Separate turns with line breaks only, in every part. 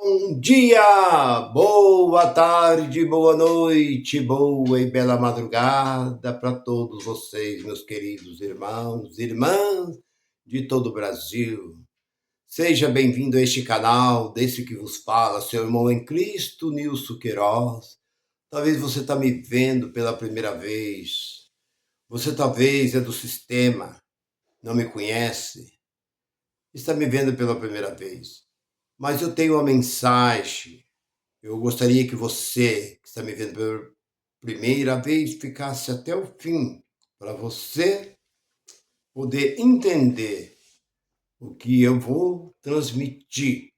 Bom dia, boa tarde, boa noite, boa e bela madrugada para todos vocês, meus queridos irmãos e irmãs de todo o Brasil. Seja bem-vindo a este canal, desse que vos fala, seu irmão em Cristo, Nilson Queiroz. Talvez você está me vendo pela primeira vez. Você talvez é do sistema, não me conhece, está me vendo pela primeira vez. Mas eu tenho uma mensagem. Eu gostaria que você, que está me vendo pela primeira vez, ficasse até o fim, para você poder entender o que eu vou transmitir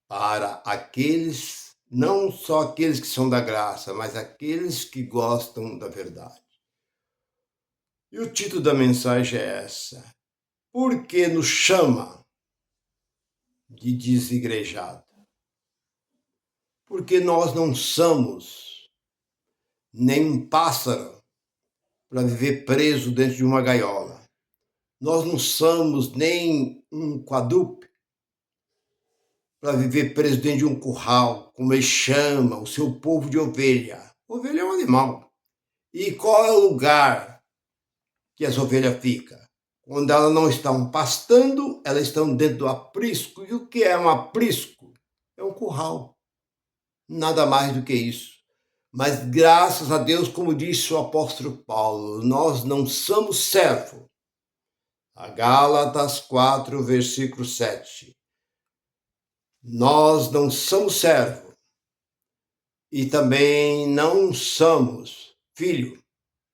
para aqueles, não só aqueles que são da graça, mas aqueles que gostam da verdade. E o título da mensagem é essa: Por que nos chama de desigrejado? Porque nós não somos nem um pássaro para viver preso dentro de uma gaiola. Nós não somos nem um quadrúpede para viver preso dentro de um curral, como ele chama o seu povo de ovelha. Ovelha é um animal. E qual é o lugar que as ovelhas ficam? Quando elas não estão pastando, elas estão dentro do aprisco. E o que é um aprisco? É um curral. Nada mais do que isso. Mas graças a Deus, como disse o apóstolo Paulo, nós não somos servos. A Gálatas 4, versículo 7. Nós não somos servos e também não somos filho.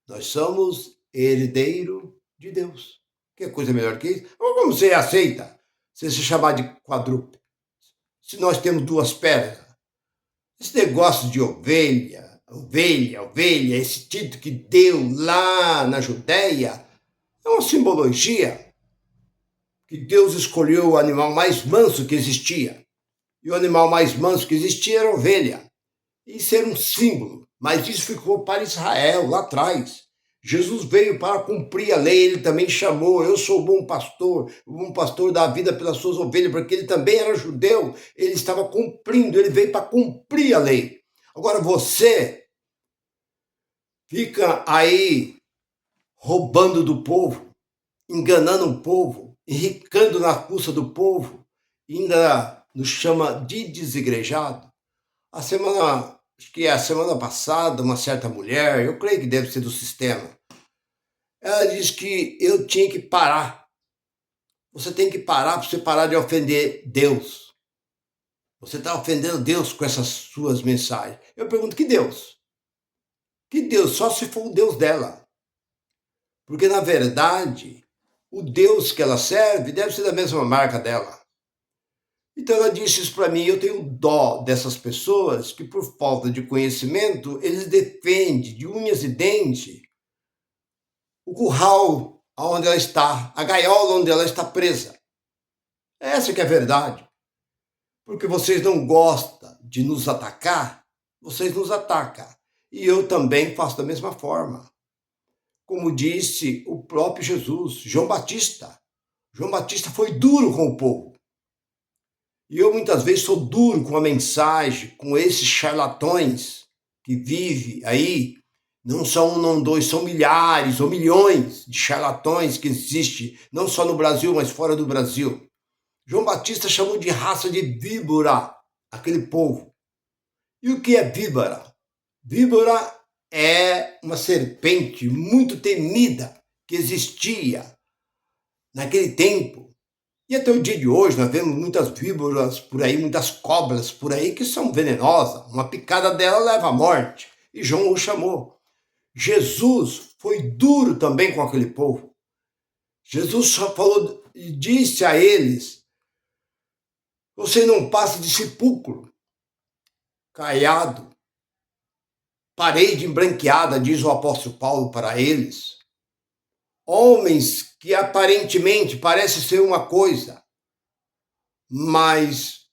Nós somos herdeiro de Deus. Que coisa melhor que isso? Ou como você aceita você se chamar de quadrúpede? Se nós temos duas pernas. Esse negócio de ovelha, esse título que deu lá na Judéia, é uma simbologia que Deus escolheu o animal mais manso que existia. E o animal mais manso que existia era a ovelha. Isso era um símbolo, mas isso ficou para Israel lá atrás. Jesus veio para cumprir a lei, ele também chamou, eu sou o bom pastor dá a vida pelas suas ovelhas, porque ele também era judeu, ele estava cumprindo, ele veio para cumprir a lei. Agora você fica aí roubando do povo, enganando o povo, enricando na custa do povo, ainda nos chama de desigrejado. Acho que a semana passada, uma certa mulher, eu creio que deve ser do sistema, ela disse que eu tinha que parar. Você tem que parar para você parar de ofender Deus. Você está ofendendo Deus com essas suas mensagens. Eu pergunto, que Deus? Que Deus? Só se for o Deus dela. Porque, na verdade, o Deus que ela serve deve ser da mesma marca dela. Então ela disse isso para mim, eu tenho dó dessas pessoas que por falta de conhecimento, eles defendem de unhas e dentes o curral onde ela está, a gaiola onde ela está presa. Essa que é a verdade. Porque vocês não gostam de nos atacar, vocês nos atacam. E eu também faço da mesma forma. Como disse o próprio Jesus, João Batista. João Batista foi duro com o povo. E eu muitas vezes sou duro com a mensagem, com esses charlatões que vivem aí. Não são um, não dois, são milhares ou milhões de charlatões que existem, não só no Brasil, mas fora do Brasil. João Batista chamou de raça de víbora aquele povo. E o que é víbora? Víbora é uma serpente muito temida que existia naquele tempo. E até o dia de hoje nós vemos muitas víboras por aí, muitas cobras por aí que são venenosas. Uma picada dela leva à morte. E João o chamou. Jesus foi duro também com aquele povo. Jesus só falou e disse a eles: você não passa de sepulcro, caiado, parede embranqueada, diz o apóstolo Paulo para eles. Homens que aparentemente parecem ser uma coisa, mas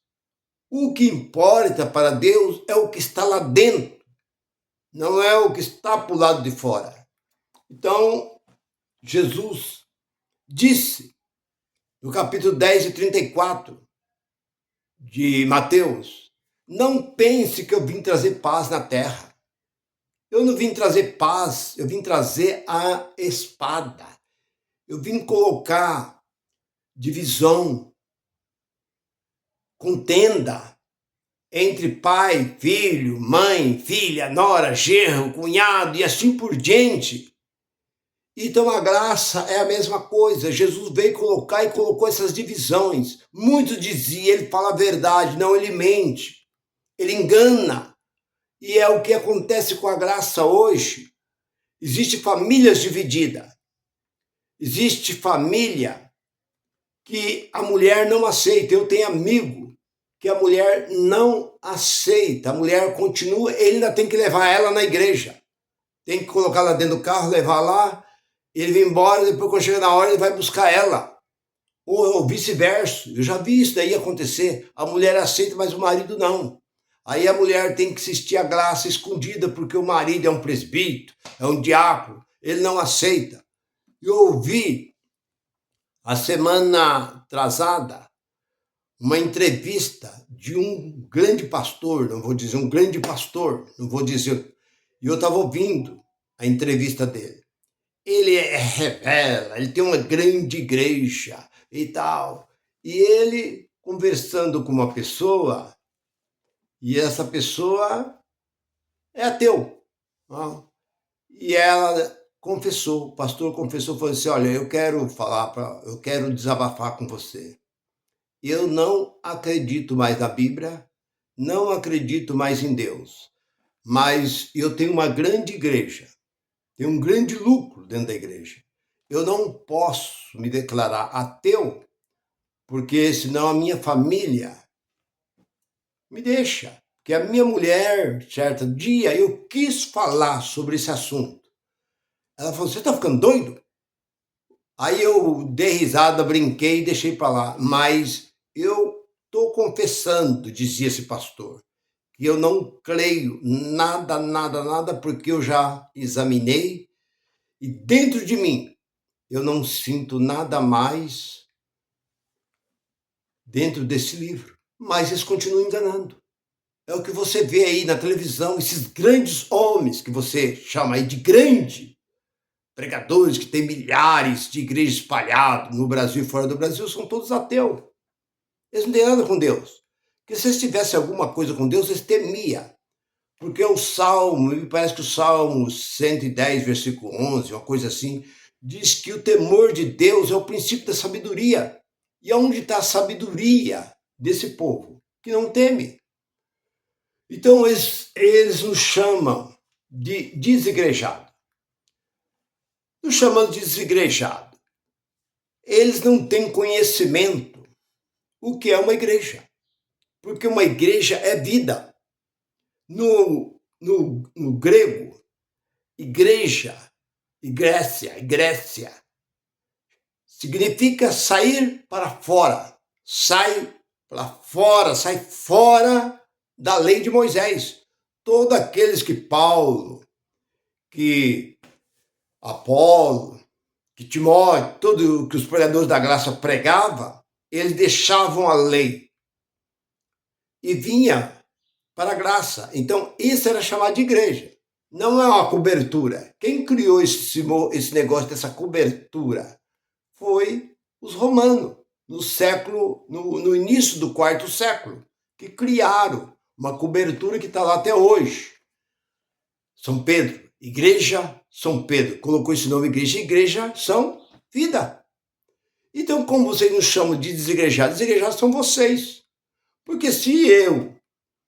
o que importa para Deus é o que está lá dentro, não é o que está para o lado de fora. Então, Jesus disse, no capítulo 10 e 34, de Mateus: não pense que eu vim trazer paz na terra. Eu não vim trazer paz, eu vim trazer a espada. Eu vim colocar divisão, contenda entre pai, filho, mãe, filha, nora, genro, cunhado e assim por diante. Então a graça é a mesma coisa. Jesus veio colocar e colocou essas divisões. Muitos diziam, ele fala a verdade, não, ele mente, ele engana. E é o que acontece com a graça hoje. Existe famílias divididas. Existe família que a mulher não aceita. Eu tenho amigo que a mulher não aceita. A mulher continua, ele ainda tem que levar ela na igreja. Tem que colocar ela dentro do carro, levar lá, ele vem embora, depois quando chega na hora ele vai buscar ela. Ou vice-versa. Eu já vi isso daí acontecer. A mulher aceita, mas o marido não. Aí a mulher tem que assistir a graça escondida, porque o marido é um presbítero, é um diácono, ele não aceita. Eu ouvi, a semana atrasada, uma entrevista de um grande pastor, não vou dizer um grande pastor, não vou dizer, e eu estava ouvindo a entrevista dele. Ele revela, ele tem uma grande igreja e tal. E ele conversando com uma pessoa, e essa pessoa é ateu. E ela confessou, o pastor confessou, falou assim: olha, eu quero desabafar com você. Eu não acredito mais na Bíblia, não acredito mais em Deus, mas eu tenho uma grande igreja, tenho um grande lucro dentro da igreja. Eu não posso me declarar ateu, porque senão a minha família me deixa. Porque a minha mulher, certo dia, eu quis falar sobre esse assunto. Ela falou: você está ficando doido? Aí eu dei risada, brinquei e deixei para lá. Mas eu estou confessando, dizia esse pastor, que eu não creio nada, porque eu já examinei e dentro de mim eu não sinto nada mais dentro desse livro. Mas eles continuam enganando. É o que você vê aí na televisão, esses grandes homens que você chama aí de grande, pregadores que têm milhares de igrejas espalhadas no Brasil e fora do Brasil, são todos ateus. Eles não têm nada com Deus. Porque se eles tivessem alguma coisa com Deus, eles temiam. Porque o Salmo, me parece que o Salmo 110, versículo 11, uma coisa assim, diz que o temor de Deus é o princípio da sabedoria. E onde está a sabedoria desse povo? Que não teme. Então eles nos chamam de desigrejado. Nos chamando de desigrejado. Eles não têm conhecimento o que é uma igreja. Porque uma igreja é vida. No grego, igreja, igrécia, significa sair para fora. Sai para fora, sai fora da lei de Moisés. Todos aqueles que Paulo, que Apolo, que Timóteo, tudo que os pregadores da graça pregavam, eles deixavam a lei e vinha para a graça. Então, isso era chamado de igreja. Não é uma cobertura. Quem criou esse negócio dessa cobertura foi os romanos, no início do quarto século, que criaram uma cobertura que está lá até hoje. São Pedro, igreja São Pedro, colocou esse nome igreja são vida. Então, como vocês nos chamam de desigrejados são vocês. Porque se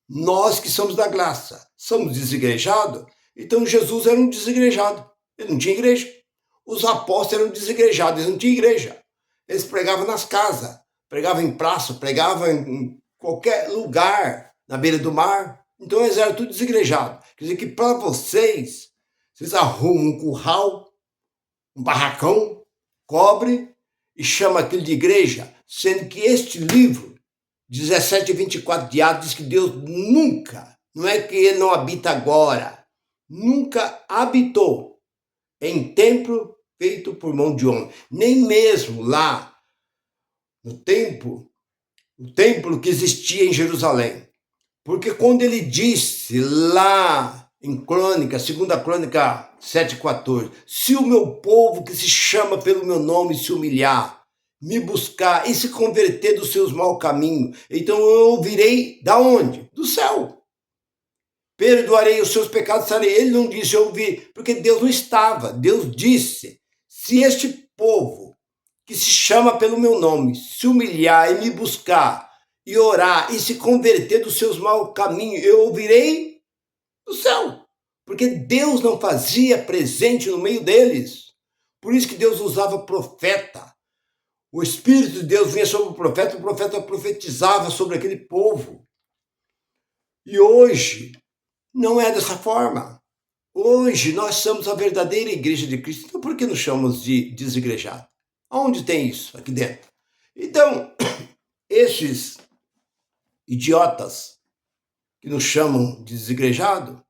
nós que somos da graça, somos desigrejados, então Jesus era um desigrejado, ele não tinha igreja. Os apóstolos eram desigrejados, eles não tinham igreja. Eles pregavam nas casas, pregavam em praça, pregavam em qualquer lugar, na beira do mar. Então eles eram tudo desigrejados. Quer dizer que para vocês arrumam um curral, um barracão, cobre e chama aquilo de igreja, sendo que este livro 17 e 24 de Atos diz que Deus nunca, não é que ele não habita agora, nunca habitou em templo feito por mão de homem. Nem mesmo lá no templo o templo que existia em Jerusalém. Porque quando ele disse lá em Crônica, 2 Crônica 7,14, se o meu povo que se chama pelo meu nome se humilhar, me buscar e se converter dos seus maus caminhos, então eu ouvirei da onde? Do céu. Perdoarei os seus pecados, sarei. Ele não disse eu ouvi, porque Deus não estava. Deus disse, se este povo que se chama pelo meu nome se humilhar e me buscar e orar e se converter dos seus maus caminhos, eu ouvirei do céu. Porque Deus não fazia presente no meio deles. Por isso que Deus usava profeta. O Espírito de Deus vinha sobre o profeta profetizava sobre aquele povo. E hoje não é dessa forma. Hoje nós somos a verdadeira igreja de Cristo. Então por que nos chamamos de desigrejado? Onde tem isso? Aqui dentro. Então, esses idiotas que nos chamam de desigrejado,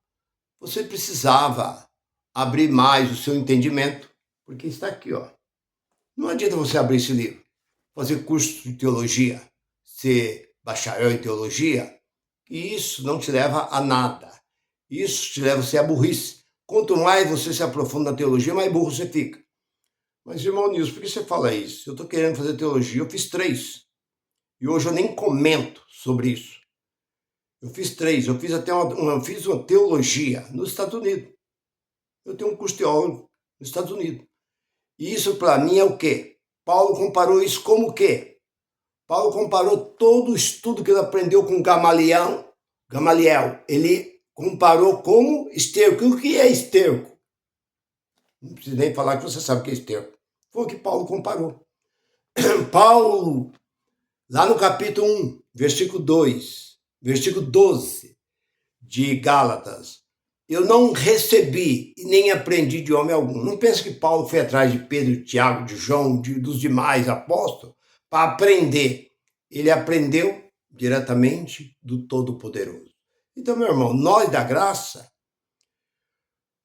você precisava abrir mais o seu entendimento, porque está aqui, ó. Não adianta você abrir esse livro, fazer curso de teologia, ser bacharel em teologia, e isso não te leva a nada. Isso te leva a ser a burrice. Quanto mais você se aprofunda na teologia, mais burro você fica. Mas, irmão Nilson, por que você fala isso? Eu estou querendo fazer teologia, eu fiz 3. E hoje eu nem comento sobre isso. Eu fiz 3, eu fiz até uma teologia nos Estados Unidos. Eu tenho um curso teólogo nos Estados Unidos. E isso para mim é o quê? Paulo comparou isso como o quê? Paulo comparou todo o estudo que ele aprendeu com Gamaliel. Ele comparou como esterco. E o que é esterco? Não preciso nem falar que você sabe o que é esterco. Foi o que Paulo comparou. Paulo, lá no capítulo 1, versículo 2, versículo 12 de Gálatas, eu não recebi e nem aprendi de homem algum. Não pense que Paulo foi atrás de Pedro, de Tiago, de João, dos demais apóstolos para aprender. Ele aprendeu diretamente do Todo-Poderoso. Então, meu irmão, nós da graça,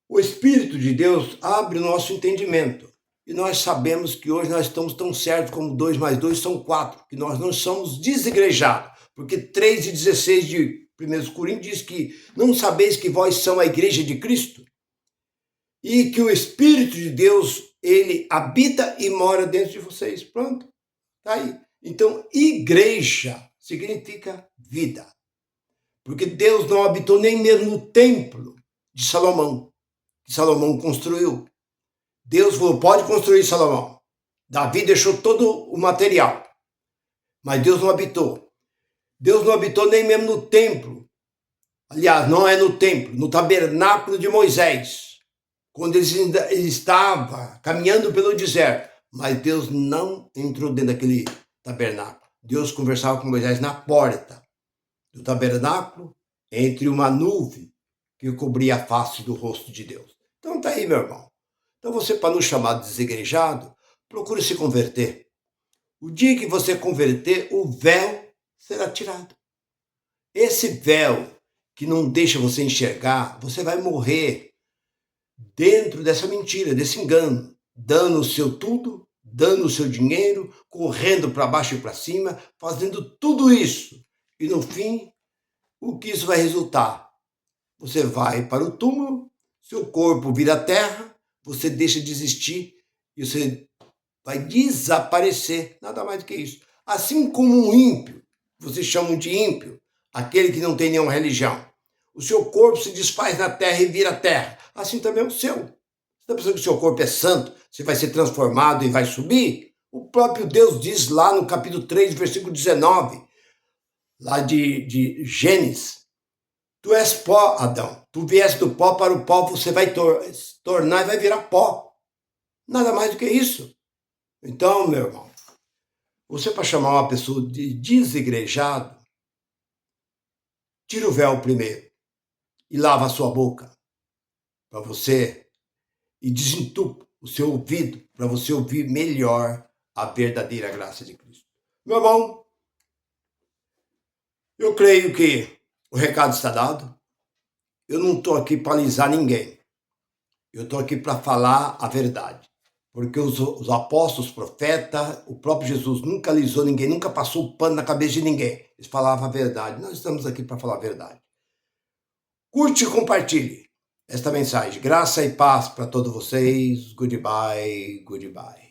o Espírito de Deus abre o nosso entendimento. E nós sabemos que hoje nós estamos tão certos como 2 mais 2 são 4, que nós não somos desigrejados. Porque 3:16 de 1 Coríntios diz que não sabeis que vós são a igreja de Cristo? E que o Espírito de Deus, ele habita e mora dentro de vocês. Pronto, tá aí. Então, igreja significa vida. Porque Deus não habitou nem mesmo no templo de Salomão, que Salomão construiu. Deus falou, pode construir, Salomão. Davi deixou todo o material, mas Deus não habitou. Deus não habitou nem mesmo no templo. Aliás, não é no templo, no tabernáculo de Moisés, quando ele estava caminhando pelo deserto. Mas Deus não entrou dentro daquele tabernáculo. Deus conversava com Moisés na porta do tabernáculo, entre uma nuvem que cobria a face do rosto de Deus. Então tá aí, meu irmão. Então você, para não chamar de desigrejado, procure se converter. O dia que você converter, o véu será tirado. Esse véu que não deixa você enxergar, você vai morrer dentro dessa mentira, desse engano, dando o seu tudo, dando o seu dinheiro, correndo para baixo e para cima, fazendo tudo isso. E no fim, o que isso vai resultar? Você vai para o túmulo, seu corpo vira terra, você deixa de existir e você vai desaparecer, nada mais do que isso. Assim como um ímpio, vocês chamam de ímpio, aquele que não tem nenhuma religião. O seu corpo se desfaz na terra e vira terra. Assim também é o seu. Você está pensando que o seu corpo é santo, você vai ser transformado e vai subir? O próprio Deus diz lá no capítulo 3, versículo 19, lá de Gênesis, tu és pó, Adão. Tu vieste do pó, para o pó você vai tornar e vai virar pó. Nada mais do que isso. Então, meu irmão, você para chamar uma pessoa de desigrejado, tira o véu primeiro e lava a sua boca para você e desentupa o seu ouvido para você ouvir melhor a verdadeira graça de Cristo. Meu irmão, eu creio que o recado está dado. Eu não estou aqui para alisar ninguém. Eu estou aqui para falar a verdade. porque os apóstolos, os profetas, o próprio Jesus nunca alisou ninguém, nunca passou o pano na cabeça de ninguém. Eles falavam a verdade. Nós estamos aqui para falar a verdade. Curte e compartilhe esta mensagem. Graça e paz para todos vocês. Goodbye, goodbye.